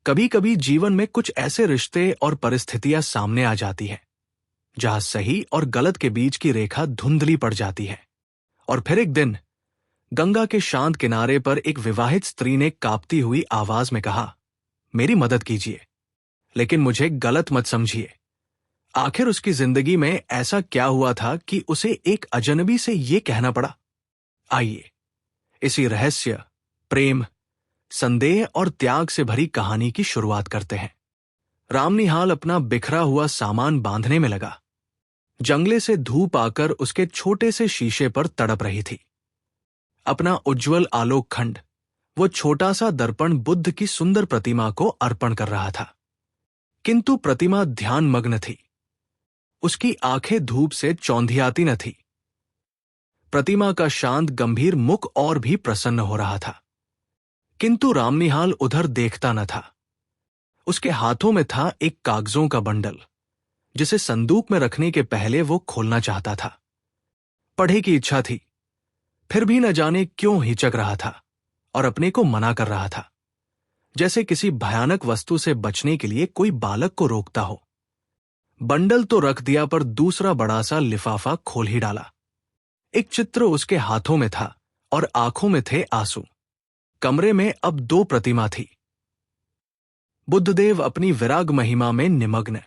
कभी कभी जीवन में कुछ ऐसे रिश्ते और परिस्थितियां सामने आ जाती हैं जहां सही और गलत के बीच की रेखा धुंधली पड़ जाती है। और फिर एक दिन गंगा के शांत किनारे पर एक विवाहित स्त्री ने कांपती हुई आवाज में कहा, मेरी मदद कीजिए, लेकिन मुझे गलत मत समझिए। आखिर उसकी जिंदगी में ऐसा क्या हुआ था कि उसे एक अजनबी से यह कहना पड़ा। आइए इसी रहस्य, प्रेम, संदेह और त्याग से भरी कहानी की शुरुआत करते हैं। रामनिहाल अपना बिखरा हुआ सामान बांधने में लगा। जंगले से धूप आकर उसके छोटे से शीशे पर तड़प रही थी। अपना उज्जवल आलोक खंड, वो छोटा सा दर्पण बुद्ध की सुंदर प्रतिमा को अर्पण कर रहा था। किंतु प्रतिमा ध्यान मग्न थी। उसकी आंखें धूप से चौंधियाती न थी। प्रतिमा का शांत गंभीर मुख और भी प्रसन्न हो रहा था, किंतु रामनिहाल उधर देखता न था। उसके हाथों में था एक कागजों का बंडल, जिसे संदूक में रखने के पहले वो खोलना चाहता था। पढ़े की इच्छा थी, फिर भी न जाने क्यों हिचक रहा था और अपने को मना कर रहा था, जैसे किसी भयानक वस्तु से बचने के लिए कोई बालक को रोकता हो। बंडल तो रख दिया, पर दूसरा बड़ा सा लिफाफा खोल ही डाला। एक चित्र उसके हाथों में था और आंखों में थे आंसू। कमरे में अब 2 प्रतिमा थी। बुद्धदेव अपनी विराग महिमा में निमग्न,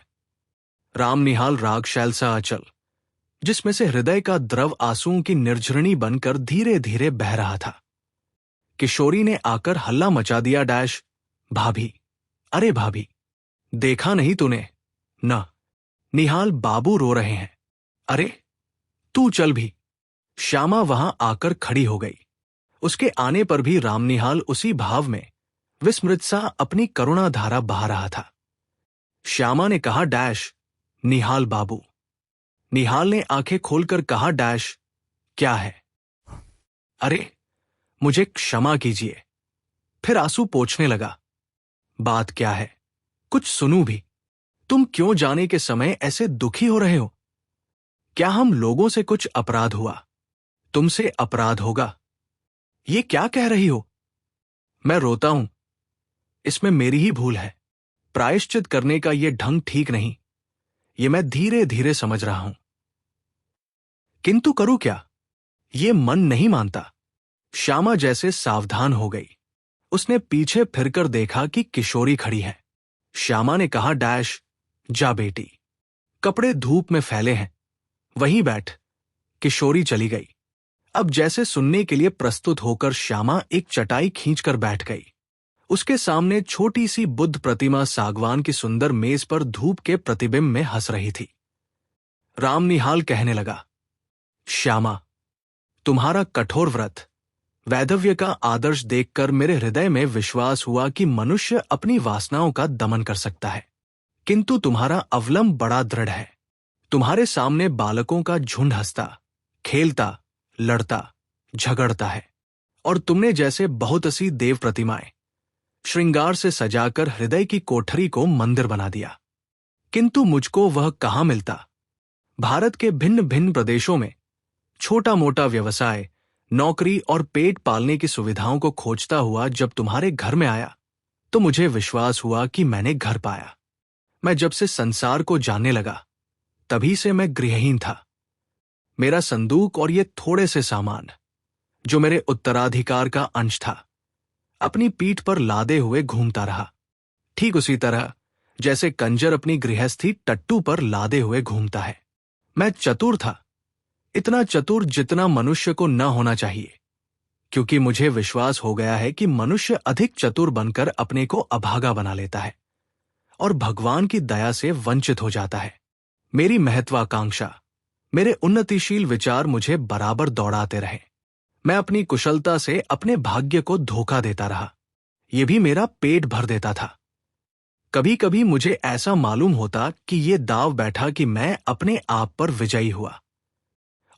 रामनिहाल रागशैल सा अचल, जिसमें से हृदय का द्रव आंसुओं की निर्झरणी बनकर धीरे धीरे बह रहा था। किशोरी ने आकर हल्ला मचा दिया, डैश, भाभी, अरे भाभी, देखा नहीं तूने? न, निहाल बाबू रो रहे हैं। अरे तू चल भी। श्यामा वहां आकर खड़ी हो गई। उसके आने पर भी रामनिहाल उसी भाव में विस्मृत सा अपनी करुणा धारा बहा रहा था। श्यामा ने कहा, डैश, निहाल बाबू। निहाल ने आंखें खोलकर कहा, डैश, क्या है? अरे मुझे क्षमा कीजिए। फिर आंसू पोंछने लगा। बात क्या है? कुछ सुनूं भी। तुम क्यों जाने के समय ऐसे दुखी हो रहे हो? क्या हम लोगों से कुछ अपराध हुआ? तुमसे अपराध होगा? ये क्या कह रही हो? मैं रोता हूं, इसमें मेरी ही भूल है। प्रायश्चित करने का यह ढंग ठीक नहीं, ये मैं धीरे धीरे समझ रहा हूं, किंतु करूं क्या? ये मन नहीं मानता। श्यामा जैसे सावधान हो गई। उसने पीछे फिरकर देखा कि किशोरी खड़ी है। श्यामा ने कहा, डैश, जा बेटी, कपड़े धूप में फैले हैं, वहीं बैठ। किशोरी चली गई। अब जैसे सुनने के लिए प्रस्तुत होकर श्यामा एक चटाई खींचकर बैठ गई। उसके सामने छोटी सी बुद्ध प्रतिमा सागवान की सुंदर मेज पर धूप के प्रतिबिंब में हंस रही थी। रामनिहाल कहने लगा, श्यामा, तुम्हारा कठोर व्रत, वैधव्य का आदर्श देखकर मेरे हृदय में विश्वास हुआ कि मनुष्य अपनी वासनाओं का दमन कर सकता है, किंतु तुम्हारा अवलंब बड़ा दृढ़ है। तुम्हारे सामने बालकों का झुंड हंसता, खेलता, लड़ता, झगड़ता है, और तुमने जैसे बहुत सी देव प्रतिमाएं श्रृंगार से सजाकर हृदय की कोठरी को मंदिर बना दिया, किंतु मुझको वह कहाँ मिलता। भारत के भिन्न भिन्न प्रदेशों में छोटा मोटा व्यवसाय, नौकरी और पेट पालने की सुविधाओं को खोजता हुआ जब तुम्हारे घर में आया, तो मुझे विश्वास हुआ कि मैंने घर पाया। मैं जब से संसार को जानने लगा, तभी से मैं गृहहीन था। मेरा संदूक और ये थोड़े से सामान, जो मेरे उत्तराधिकार का अंश था, अपनी पीठ पर लादे हुए घूमता रहा, ठीक उसी तरह जैसे कंजर अपनी गृहस्थी टट्टू पर लादे हुए घूमता है। मैं चतुर था, इतना चतुर जितना मनुष्य को न होना चाहिए, क्योंकि मुझे विश्वास हो गया है कि मनुष्य अधिक चतुर बनकर अपने को अभागा बना लेता है और भगवान की दया से वंचित हो जाता है। मेरी महत्वाकांक्षा, मेरे उन्नतिशील विचार मुझे बराबर दौड़ाते रहे। मैं अपनी कुशलता से अपने भाग्य को धोखा देता रहा, यह भी मेरा पेट भर देता था। कभी कभी मुझे ऐसा मालूम होता कि ये दाव बैठा कि मैं अपने आप पर विजयी हुआ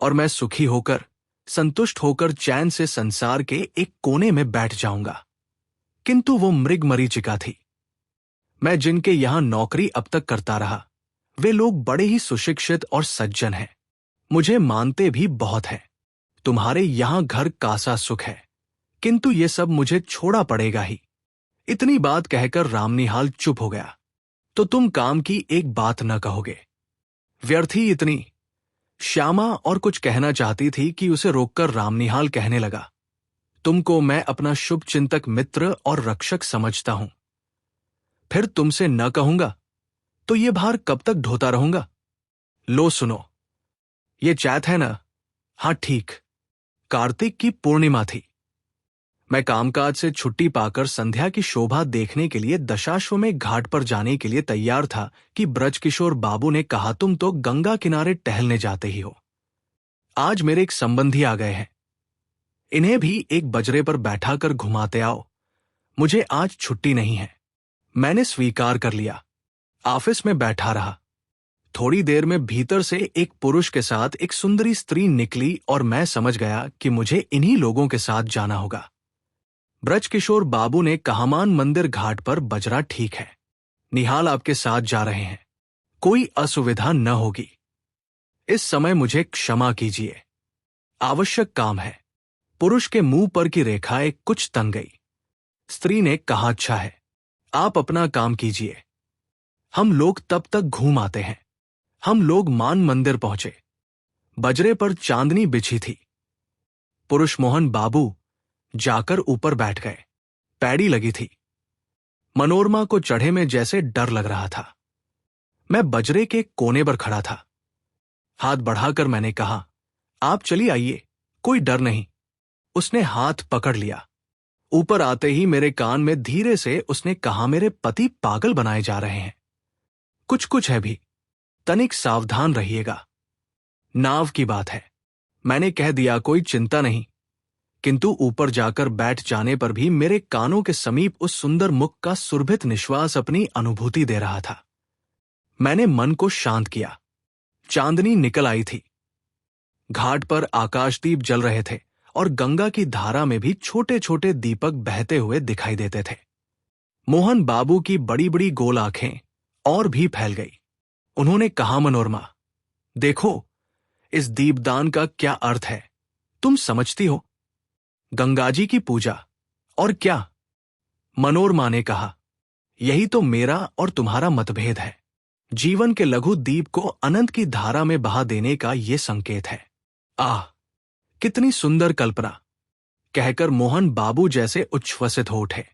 और मैं सुखी होकर, संतुष्ट होकर चैन से संसार के एक कोने में बैठ जाऊंगा, किंतु वो मृगमरीचिका थी। मैं जिनके यहां नौकरी अब तक करता रहा, वे लोग बड़े ही सुशिक्षित और सज्जन हैं, मुझे मानते भी बहुत हैं। तुम्हारे यहां घर कासा सुख है, किंतु ये सब मुझे छोड़ा पड़ेगा ही। इतनी बात कहकर रामनिहाल चुप हो गया। तो तुम काम की एक बात न कहोगे? व्यर्थ ही इतनी। श्यामा और कुछ कहना चाहती थी कि उसे रोककर रामनिहाल कहने लगा, तुमको मैं अपना शुभ चिंतक मित्र और रक्षक समझता हूं। फिर तुमसे न कहूंगा तो ये भार कब तक ढोता रहूंगा? लो सुनो, ये चैत है ना? हाँ ठीक, कार्तिक की पूर्णिमा थी। मैं कामकाज से छुट्टी पाकर संध्या की शोभा देखने के लिए दशाश्वमेध घाट पर जाने के लिए तैयार था कि ब्रजकिशोर बाबू ने कहा, तुम तो गंगा किनारे टहलने जाते ही हो। आज मेरे एक संबंधी आ गए हैं, इन्हें भी एक बजरे पर बैठा कर घुमाते आओ। मुझे आज छुट्टी नहीं है। मैंने स्वीकार कर लिया। ऑफिस में बैठा रहा। थोड़ी देर में भीतर से एक पुरुष के साथ एक सुंदरी स्त्री निकली और मैं समझ गया कि मुझे इन्हीं लोगों के साथ जाना होगा। ब्रजकिशोर बाबू ने कहा, मान मंदिर घाट पर बजरा ठीक है, निहाल आपके साथ जा रहे हैं, कोई असुविधा न होगी। इस समय मुझे क्षमा कीजिए, आवश्यक काम है। पुरुष के मुंह पर की रेखाएं कुछ तन गई। स्त्री ने कहा, अच्छा है, आप अपना काम कीजिए, हम लोग तब तक घूम आते हैं। हम लोग मान मंदिर पहुंचे। बजरे पर चांदनी बिछी थी। पुरुष मोहन बाबू जाकर ऊपर बैठ गए। पैड़ी लगी थी। मनोरमा को चढ़े में जैसे डर लग रहा था। मैं बजरे के कोने पर खड़ा था। हाथ बढ़ाकर मैंने कहा, आप चली आइए, कोई डर नहीं। उसने हाथ पकड़ लिया। ऊपर आते ही मेरे कान में धीरे से उसने कहा, मेरे पति पागल बनाए जा रहे हैं। कुछ कुछ है भी, तनिक सावधान रहिएगा। नाव की बात है। मैंने कह दिया, कोई चिंता नहीं। किंतु ऊपर जाकर बैठ जाने पर भी मेरे कानों के समीप उस सुंदर मुख का सुरभित निश्वास अपनी अनुभूति दे रहा था। मैंने मन को शांत किया। चांदनी निकल आई थी। घाट पर आकाशदीप जल रहे थे और गंगा की धारा में भी छोटे छोटे दीपक बहते हुए दिखाई देते थे। मोहन बाबू की बड़ी बड़ी गोल आंखें और भी फैल गई। उन्होंने कहा, मनोरमा, देखो इस दीपदान का क्या अर्थ है, तुम समझती हो? गंगाजी की पूजा। और क्या? मनोरमा ने कहा, यही तो मेरा और तुम्हारा मतभेद है। जीवन के लघु दीप को अनंत की धारा में बहा देने का ये संकेत है। आह, कितनी सुंदर कल्पना! कहकर मोहन बाबू जैसे उच्छ्वसित हो उठे।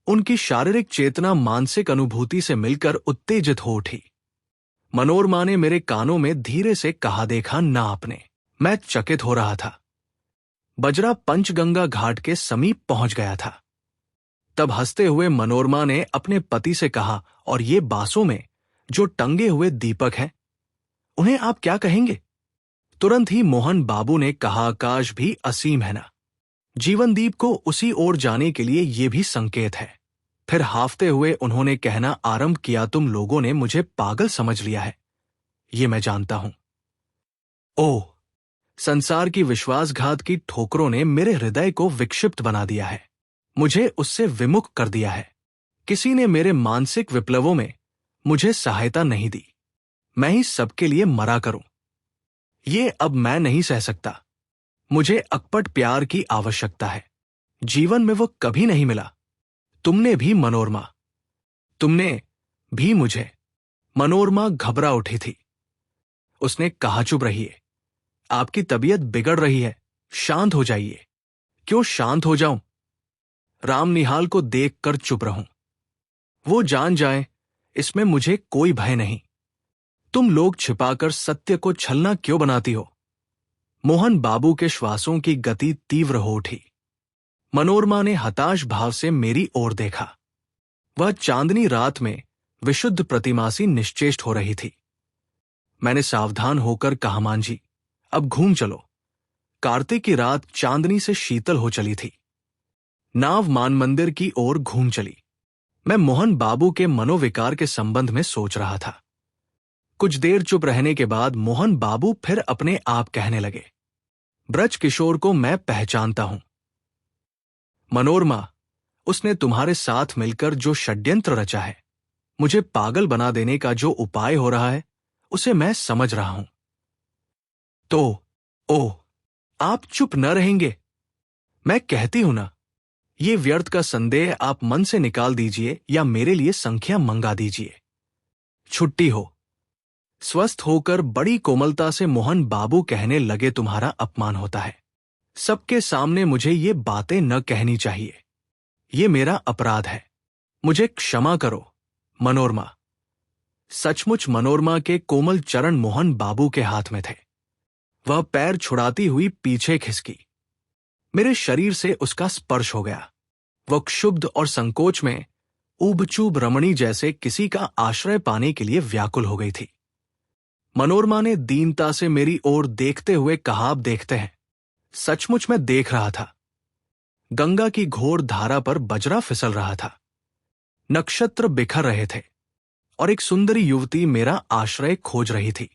उनकी शारीरिक चेतना मानसिक अनुभूति से मिलकर उत्तेजित हो उठी। मनोरमा ने मेरे कानों में धीरे से कहा, देखा ना आपने? मैं चकित हो रहा था। बजरा पंचगंगा घाट के समीप पहुंच गया था। तब हंसते हुए मनोरमा ने अपने पति से कहा, और ये बांसों में जो टंगे हुए दीपक हैं, उन्हें आप क्या कहेंगे? तुरंत ही मोहन बाबू ने कहा, आकाश भी असीम है ना, जीवन दीप को उसी ओर जाने के लिए ये भी संकेत है। फिर हाफते हुए उन्होंने कहना आरंभ किया, तुम लोगों ने मुझे पागल समझ लिया है, ये मैं जानता हूं। ओह, संसार की विश्वासघात की ठोकरों ने मेरे हृदय को विक्षिप्त बना दिया है, मुझे उससे विमुख कर दिया है। किसी ने मेरे मानसिक विप्लवों में मुझे सहायता नहीं दी। मैं ही सबके लिए मरा करूं, ये अब मैं नहीं सह सकता। मुझे अकपट प्यार की आवश्यकता है। जीवन में वो कभी नहीं मिला। तुमने भी मनोरमा, तुमने भी मुझे। मनोरमा घबरा उठी थी। उसने कहा, चुप रहिए, आपकी तबीयत बिगड़ रही है, शांत हो जाइए। क्यों शांत हो जाऊं? रामनिहाल को देखकर चुप रहूं? वो जान जाए, इसमें मुझे कोई भय नहीं। तुम लोग छिपाकर सत्य को छलना क्यों बनाती हो? मोहन बाबू के श्वासों की गति तीव्र हो उठी। मनोरमा ने हताश भाव से मेरी ओर देखा। वह चांदनी रात में विशुद्ध प्रतिमा सी निश्चेष्ट हो रही थी। मैंने सावधान होकर कहा, मान जी, अब घूम चलो। कार्तिक की रात चांदनी से शीतल हो चली थी। नाव मान मंदिर की ओर घूम चली। मैं मोहन बाबू के मनोविकार के संबंध में सोच रहा था। कुछ देर चुप रहने के बाद मोहन बाबू फिर अपने आप कहने लगे, ब्रजकिशोर को मैं पहचानता हूं। मनोरमा, उसने तुम्हारे साथ मिलकर जो षड्यंत्र रचा है, मुझे पागल बना देने का जो उपाय हो रहा है, उसे मैं समझ रहा हूं। तो ओह, आप चुप न रहेंगे? मैं कहती हूं ना, ये व्यर्थ का संदेह आप मन से निकाल दीजिए या मेरे लिए संख्या मंगा दीजिए। छुट्टी हो। स्वस्थ होकर बड़ी कोमलता से मोहन बाबू कहने लगे, तुम्हारा अपमान होता है। सबके सामने मुझे ये बातें न कहनी चाहिए। ये मेरा अपराध है। मुझे क्षमा करो मनोरमा। सचमुच मनोरमा के कोमल चरण मोहन बाबू के हाथ में थे। वह पैर छुड़ाती हुई पीछे खिसकी। मेरे शरीर से उसका स्पर्श हो गया। वह क्षुब्ध और संकोच में ऊबचूब रमणी जैसे किसी का आश्रय पाने के लिए व्याकुल हो गई थी। मनोरमा ने दीनता से मेरी ओर देखते हुए कहा, आप देखते हैं। सचमुच मैं देख रहा था। गंगा की घोर धारा पर बजरा फिसल रहा था। नक्षत्र बिखर रहे थे और एक सुंदरी युवती मेरा आश्रय खोज रही थी।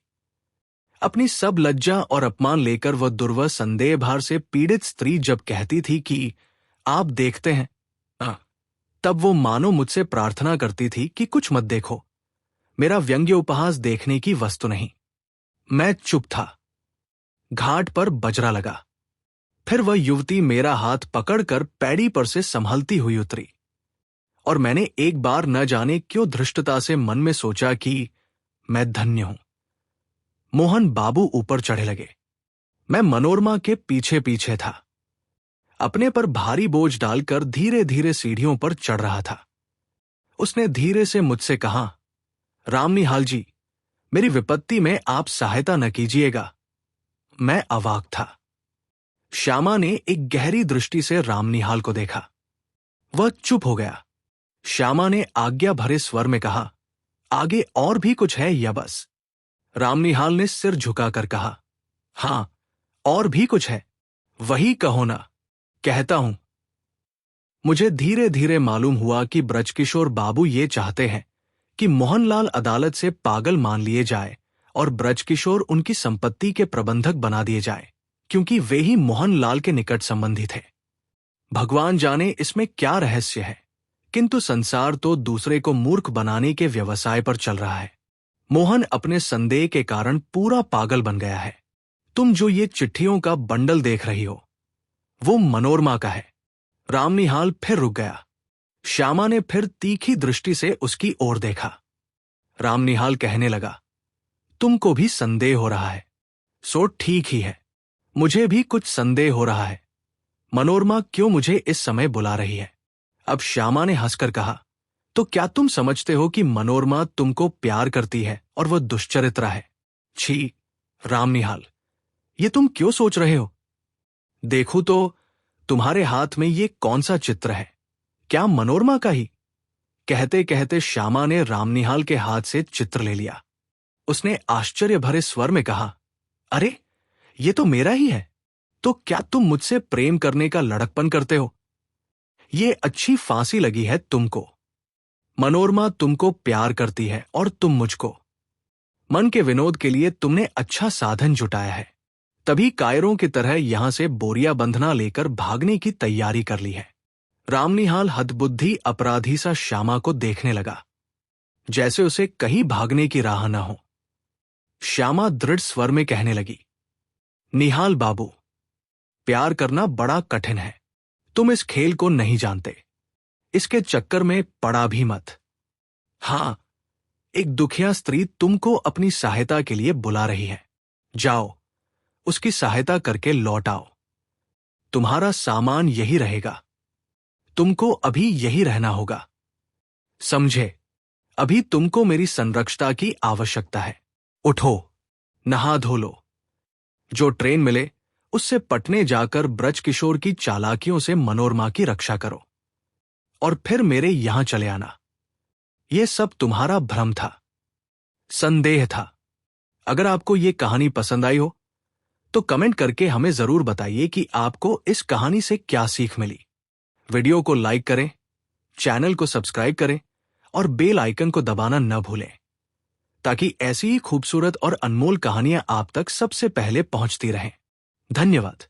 अपनी सब लज्जा और अपमान लेकर वह दुर्वह संदेह भार से पीड़ित स्त्री जब कहती थी कि आप देखते हैं, तब वो मानो मुझसे प्रार्थना करती थी कि कुछ मत देखो, मेरा व्यंग्य उपहास देखने की वस्तु नहीं। मैं चुप था। घाट पर बजरा लगा। फिर वह युवती मेरा हाथ पकड़कर पैड़ी पर से संभलती हुई उतरी और मैंने एक बार न जाने क्यों धृष्टता से मन में सोचा कि मैं धन्य हूं। मोहन बाबू ऊपर चढ़े लगे। मैं मनोरमा के पीछे पीछे था। अपने पर भारी बोझ डालकर धीरे धीरे सीढ़ियों पर चढ़ रहा था। उसने धीरे से मुझसे कहा, रामनिहाल जी, मेरी विपत्ति में आप सहायता न कीजिएगा। मैं अवाक था। श्यामा ने एक गहरी दृष्टि से रामनिहाल को देखा। वह चुप हो गया। श्यामा ने आज्ञा भरे स्वर में कहा, आगे और भी कुछ है या बस? रामनिहाल ने सिर झुकाकर कहा, हां, और भी कुछ है। वही कहो ना। कहता हूं। मुझे धीरे धीरे मालूम हुआ कि ब्रजकिशोर बाबू ये चाहते हैं कि मोहनलाल अदालत से पागल मान लिए जाए और ब्रजकिशोर उनकी संपत्ति के प्रबंधक बना दिए जाए, क्योंकि वे ही मोहनलाल के निकट संबंधी थे। भगवान जाने इसमें क्या रहस्य है, किंतु संसार तो दूसरे को मूर्ख बनाने के व्यवसाय पर चल रहा है। मोहन अपने संदेह के कारण पूरा पागल बन गया है। तुम जो ये चिट्ठियों का बंडल देख रही हो, वो मनोरमा का है। रामनिहाल फिर रुक गया। श्यामा ने फिर तीखी दृष्टि से उसकी ओर देखा। रामनिहाल कहने लगा, तुमको भी संदेह हो रहा है, सो ठीक ही है। मुझे भी कुछ संदेह हो रहा है। मनोरमा क्यों मुझे इस समय बुला रही है? अब श्यामा ने हंसकर कहा, तो क्या तुम समझते हो कि मनोरमा तुमको प्यार करती है और वह दुष्चरित्रा है? छी रामनिहाल, ये तुम क्यों सोच रहे हो? देखो तो तुम्हारे हाथ में ये कौन सा चित्र है? क्या मनोरमा का ही? कहते कहते श्यामा ने रामनिहाल के हाथ से चित्र ले लिया। उसने आश्चर्य भरे स्वर में कहा, अरे ये तो मेरा ही है। तो क्या तुम मुझसे प्रेम करने का लड़कपन करते हो? ये अच्छी फांसी लगी है तुमको। मनोरमा तुमको प्यार करती है और तुम मुझको। मन के विनोद के लिए तुमने अच्छा साधन जुटाया है, तभी कायरों की तरह यहां से बोरिया बंधना लेकर भागने की तैयारी कर ली है। रामनिहाल हदबुद्धि अपराधी सा श्यामा को देखने लगा, जैसे उसे कहीं भागने की राह न हो। श्यामा दृढ़ स्वर में कहने लगी, निहाल बाबू, प्यार करना बड़ा कठिन है। तुम इस खेल को नहीं जानते। इसके चक्कर में पड़ा भी मत। हां, एक दुखिया स्त्री तुमको अपनी सहायता के लिए बुला रही है। जाओ, उसकी सहायता करके लौट आओ। तुम्हारा सामान यही रहेगा। तुमको अभी यही रहना होगा। समझे? अभी तुमको मेरी संरक्षता की आवश्यकता है। उठो, नहा धो लो। जो ट्रेन मिले उससे पटने जाकर ब्रजकिशोर की चालाकियों से मनोरमा की रक्षा करो और फिर मेरे यहां चले आना। यह सब तुम्हारा भ्रम था, संदेह था। अगर आपको यह कहानी पसंद आई हो तो कमेंट करके हमें जरूर बताइए कि आपको इस कहानी से क्या सीख मिली। वीडियो को लाइक करें, चैनल को सब्सक्राइब करें और बेल आइकन को दबाना न भूलें, ताकि ऐसी ही खूबसूरत और अनमोल कहानियां आप तक सबसे पहले पहुंचती रहें। धन्यवाद।